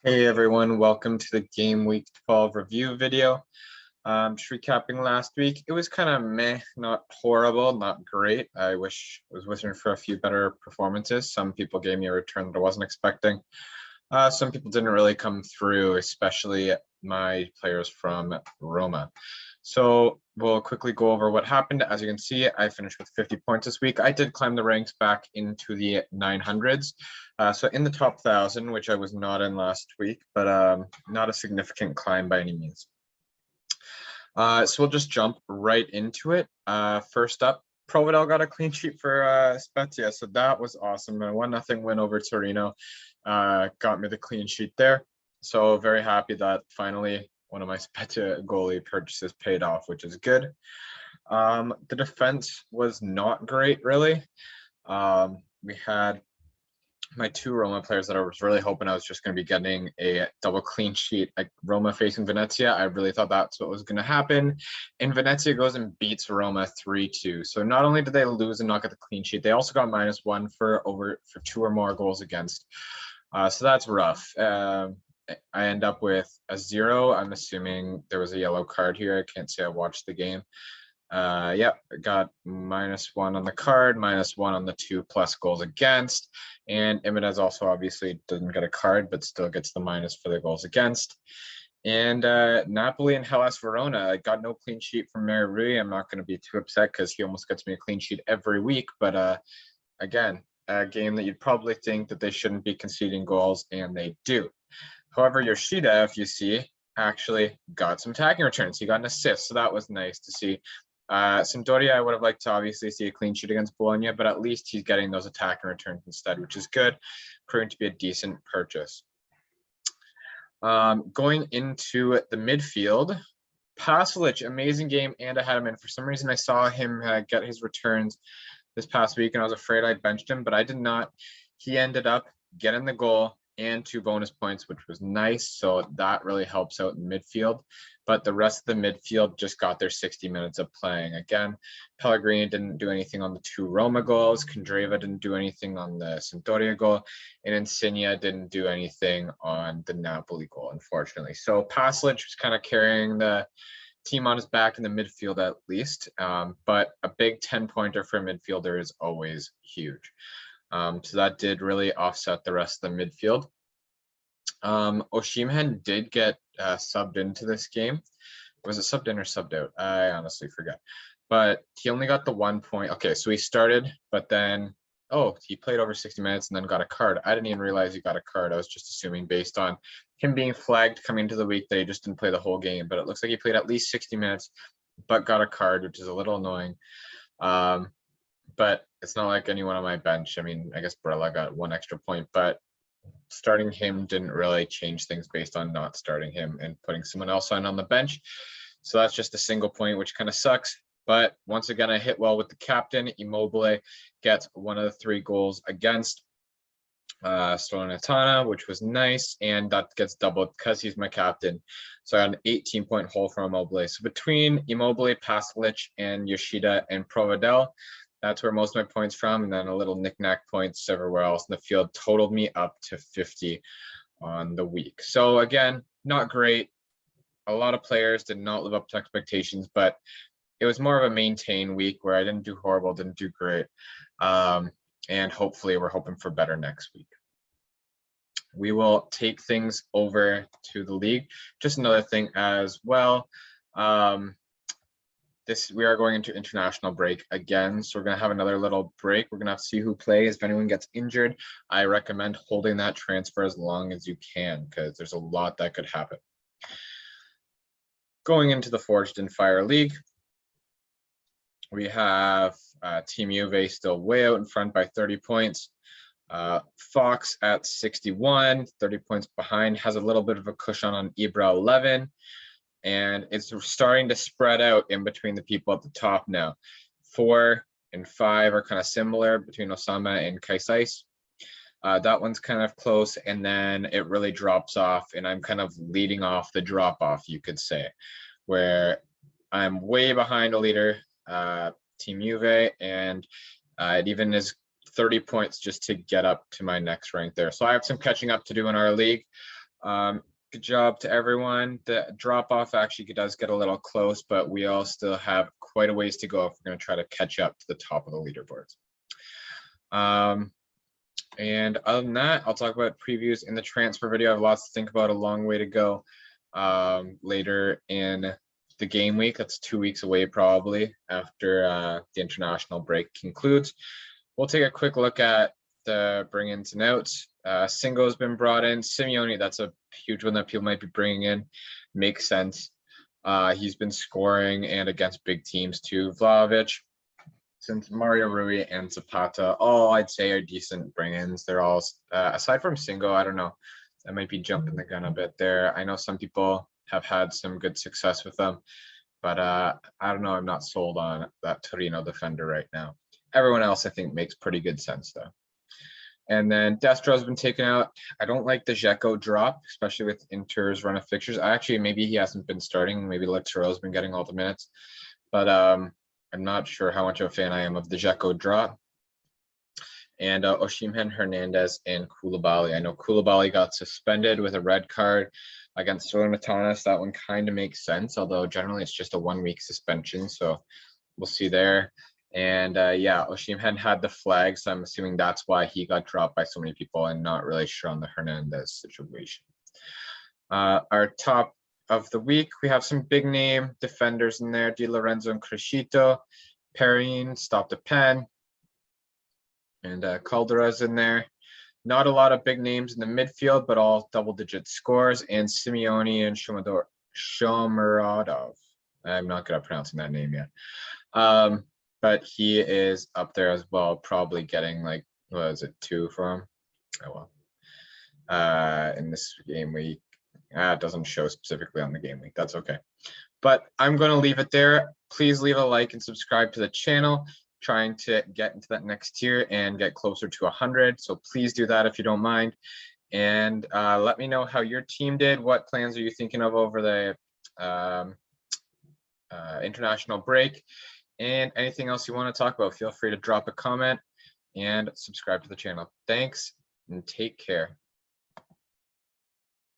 Hey everyone, welcome to the Game Week 12 review video. Just recapping last week, it was kind of meh, not horrible, not great. I was wishing for a few better performances. Some people gave me a return that I wasn't expecting. Some people didn't really come through, especially my players from Roma. So we'll quickly go over what happened. As you can see, I finished with 50 points this week. I did climb the ranks back into the 900s. So in the top 1,000, which I was not in last week, but not a significant climb by any means. So we'll just jump right into it. First up, Providel got a clean sheet for Spezia, so that was awesome. A 1-0 win over Torino got me the clean sheet there. So very happy that finally one of my Spezia goalie purchases paid off, which is good. The defense was not great, really. We had my two Roma players that I was really hoping I was just going to be getting a double clean sheet, like Roma facing Venezia. I really thought that's what was going to happen. And Venezia goes and beats Roma 3-2. So not only did they lose and not get the clean sheet, they also got -1 for 2 or more goals against. So that's rough. I end up with a 0. I'm assuming there was a yellow card here. I can't say I watched the game. Yeah, got -1 on the card, -1 on the 2+ goals against. And Jimenez also obviously doesn't get a card, but still gets the minus for the goals against. And Napoli and Hellas Verona, I got no clean sheet from Mary Rui. I'm not going to be too upset because he almost gets me a clean sheet every week. But again, a game that you'd probably think that they shouldn't be conceding goals, and they do. However, Yoshida, if you see, actually got some attacking returns. He got an assist, so that was nice to see. Sampdoria, I would have liked to obviously see a clean sheet against Bologna, but at least he's getting those attacking returns instead, which is good, proving to be a decent purchase. Going into the midfield, Pasalic, amazing game, and I had him in. For some reason, I saw him get his returns this past week, and I was afraid I benched him, but I did not. He ended up getting the goal and 2 bonus points, which was nice. So that really helps out in midfield. But the rest of the midfield just got their 60 minutes of playing. Again, Pellegrini didn't do anything on the 2 Roma goals. Kandreva didn't do anything on the Sampdoria goal. And Insigne didn't do anything on the Napoli goal, unfortunately. So Pasalic was kind of carrying the team on his back in the midfield at least. But a big 10-pointer for a midfielder is always huge. So that did really offset the rest of the midfield. Osimhen did get subbed into this game. Was it subbed in or subbed out? I honestly forget. But he only got the 1 point. Okay, so he started, but then, he played over 60 minutes and then got a card. I didn't even realize he got a card. I was just assuming based on him being flagged coming into the week that he just didn't play the whole game. But it looks like he played at least 60 minutes, but got a card, which is a little annoying. But it's not like anyone on my bench. I mean, I guess Barella got 1 extra point, but starting him didn't really change things based on not starting him and putting someone else on the bench. So that's just a single point, which kind of sucks. But once again, I hit well with the captain. Immobile gets 1 of the 3 goals against Salernitana, which was nice. And that gets doubled because he's my captain. So I got an 18-point haul from Immobile. So between Immobile, Pasalic, and Yoshida and Providel, that's where most of my points from, and then a little knick-knack points everywhere else in the field totaled me up to 50 on the week. So again, not great. A lot of players did not live up to expectations, but it was more of a maintain week where I didn't do horrible, didn't do great. And hopefully we're hoping for better next week. We will take things over to the league. Just another thing as well. We are going into international break again, so we're going to have another little break. We're going to have to see who plays. If anyone gets injured, I recommend holding that transfer as long as you can because there's a lot that could happen. Going into the Forged in Fire League, we have Team Juve still way out in front by 30 points. Fox at 61, 30 points behind, has a little bit of a cushion on Ibra 11. And it's starting to spread out in between the people at the top now. 4 and 5 are kind of similar between Osama and Kaisais. That one's kind of close, and then it really drops off, and I'm kind of leading off the drop-off, you could say, where I'm way behind a leader, Team Juve, and it even is 30 points just to get up to my next rank there. So I have some catching up to do in our league. Good job to everyone. The drop off actually does get a little close, but we all still have quite a ways to go if we're going to try to catch up to the top of the leaderboards. And other than that, I'll talk about previews in the transfer video. I have lots to think about, a long way to go later in the game week. That's 2 weeks away probably after the international break concludes. We'll take a quick look at the bring-ins and outs. Singo has been brought in. Simeone, that's a huge one that people might be bringing in. Makes sense. He's been scoring and against big teams too. Vlahovic, since Mario Rui and Zapata, all I'd say are decent bring-ins. They're all, aside from Singo, I don't know. I might be jumping the gun a bit there. I know some people have had some good success with them, but I don't know. I'm not sold on that Torino defender right now. Everyone else, I think, makes pretty good sense, though. And then Destro has been taken out. I don't like the Dzeko drop, especially with Inter's run of fixtures. Maybe he hasn't been starting. Maybe Littoreau's been getting all the minutes. But I'm not sure how much of a fan I am of the Dzeko drop. And Osimhen, Hernandez, and Koulibaly. I know Koulibaly got suspended with a red card against Salernitana. That one kind of makes sense, although generally it's just a 1-week suspension. So we'll see there. And yeah, Osimhen had the flag, so I'm assuming that's why he got dropped by so many people, and not really sure on the Hernandez situation. Our top of the week, we have some big name defenders in there: Di Lorenzo and Crescito, Perrine, Stop the Pen, and Caldera's in there. Not a lot of big names in the midfield, but all double-digit scores, and Simeone and Shomurodov. I'm not good at pronouncing that name yet. But he is up there as well, probably getting like, what is it, 2 from? Oh well. In this game week, it doesn't show specifically on the game week. That's okay. But I'm going to leave it there. Please leave a like and subscribe to the channel. Trying to get into that next tier and get closer to 100. So please do that if you don't mind. And let me know how your team did. What plans are you thinking of over the international break? And anything else you want to talk about, feel free to drop a comment and subscribe to the channel. Thanks and take care.